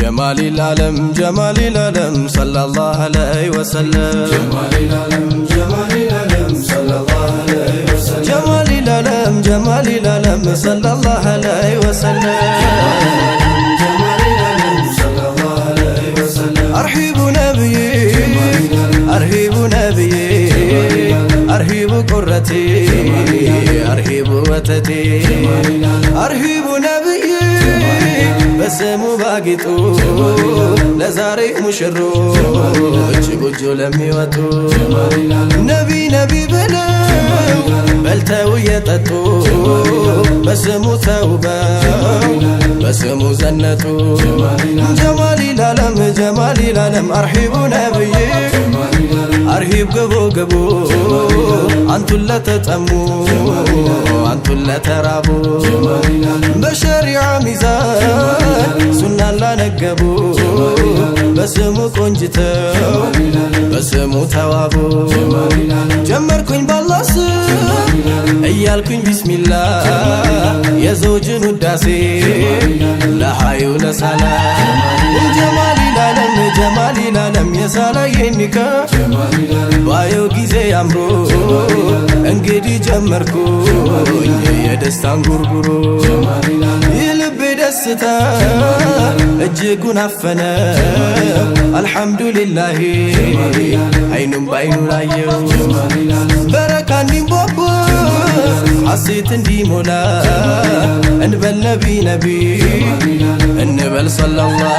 جمال العالم جمال العالم صلى الله عليه وسلم جمال العالم جمال العالم صلى الله عليه وسلم جمال العالم جمال العالم صلى الله عليه وسلم جمال العالم صلى الله عليه وسلم أرحب نبي أرحب نبي أرحب قرتي أرحب وتتي أرحب نبي በስሙ ባጊጡ ለዛሬ ሙሽሮች ጎጆ ለሚወጡ ነቢ ነቢ ብለው በልተው የጠጡ በስሙ ተውበው በስሙ ዘነጡ ጀማሊል ዓለም ጀማሊል ዓለም አርሂቡ ነብይ አርሂብ ግቡ ግቡ አንቱን ለተጠሙ አንቱን ለተራቡ በሸሪዓ ሚዛን ሱናን ላነገቡ በስሙ ቆንጅተው በስሙ ተዋቡ ጀመርኩኝ ባላህ ስም እያልኩኝ ቢስሚላህ የዘውጅን ውዳሴ ለሃዩ ለሳላ ጀማሊል ዓለም ጀማሊል ዓለም የሳላዬን ኒካ ባየው ጊዜ አምሮ እንግዲህ ጀመርኩኝ የደስታን ጉርጉሮ የልቤ ደስታ እጅጉን አፈነ አልሐምዱሊላህ አይኑም ባይኑ ላየው በረካ እንዲንቦቦ ሐሴት እንዲሞላ እንበል ነቢ ነቢ እንበል ሰለላህ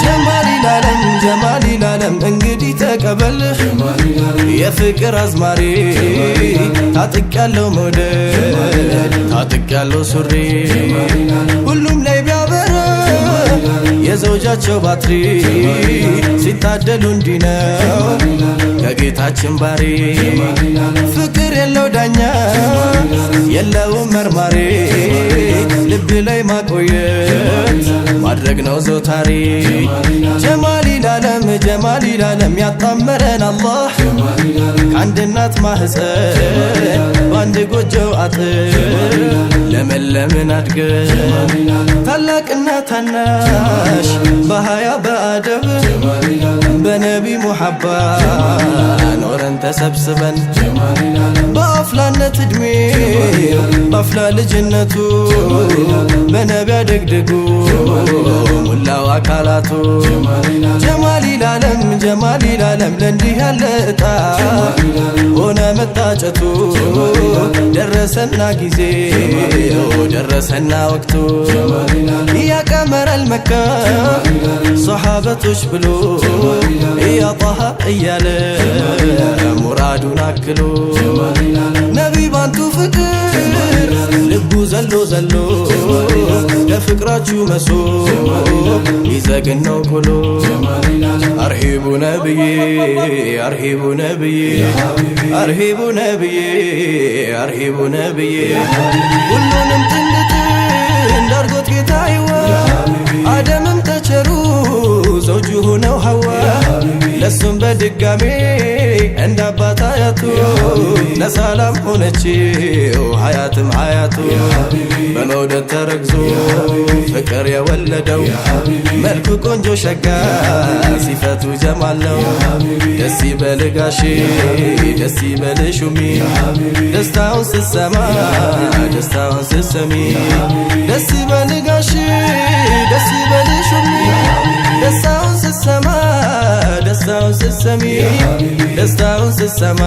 ጀማሊል ዓለም ጀማሊል ዓለም እንግዲህ ተቀበል የፍቅር አዝማሪ ታጥቄያለሁ መውደድ ታጥቄያለሁ ሱሪ ሁሉም ላይ ቢያበራ የዘውጃቸው ባትሪ ሲታደሉ እንዲህ ነው ከጌታችን ባሪ ፍቅር የለው ዳኛ የለውም መርማሪ ልብ ላይ ማቆየት ማድረግ ነው ዘውታሪ ጀማሊል ዓለም ጀማሊል ዓለም ያጣመረን አላህ ከአንድ እናት ማህፀን በአንድ ጎጆ አጥር ለመለምን አድገን ታላቅና ታናሽ በሃያ በአደብ በነቢ ሙሐባ ኖረን ተሰብስበን በአፍላነት እድሜ በአፍላ ልጅነቱ በነቢ አደግድጉ ሙላው አካላቱ ጀማሊል ዓለም ጀማሊል ዓለም ለእንዲህ ያለ እጣ ሆነ መታጨቱ ደረሰና ጊዜው ደረሰና ወቅቱ ያቀመረል መካ ሰሓበቶች ብሎ ያጣሃ እያለ ሙራዱን አክሎ ነቢ ባንቱ ፍቅር ልቡ ዘሎ ዘሎ ለፍቅራችሁ መሶ ይዘግን ነው ኩሎ አርሂቡ ነብይ አርሂቡ ነብይ አርሂቡ ነብይ አርሂቡ ነብይ ሁሉንም ጥንድ እንዳርጎት ጌታዬዋ አደምም ተቸሩ ዘውጁ ሆነው ሐዋ ለሱም በድጋሜ እንደ አባት አያቱ ለሰላም ሆነችው ሐያትም ሐያቱ በመውደድ ተረግዞ ፍቅር የወለደው መልኩ ቆንጆ ሸጋ ሲፈቱ ጀማል ነው ደስ ይበልህ ጋሼ ደስ ይበልህ ሹሚ ደስታውን ስትሰማ ደስታውን ስትሰሚ ደስ ይበልህ ጋሼ ደስ ይበልህ ሹሚ ደስታውን ስትሰማ ደስታውን ስትሰሚ ደስታውን ስትሰማ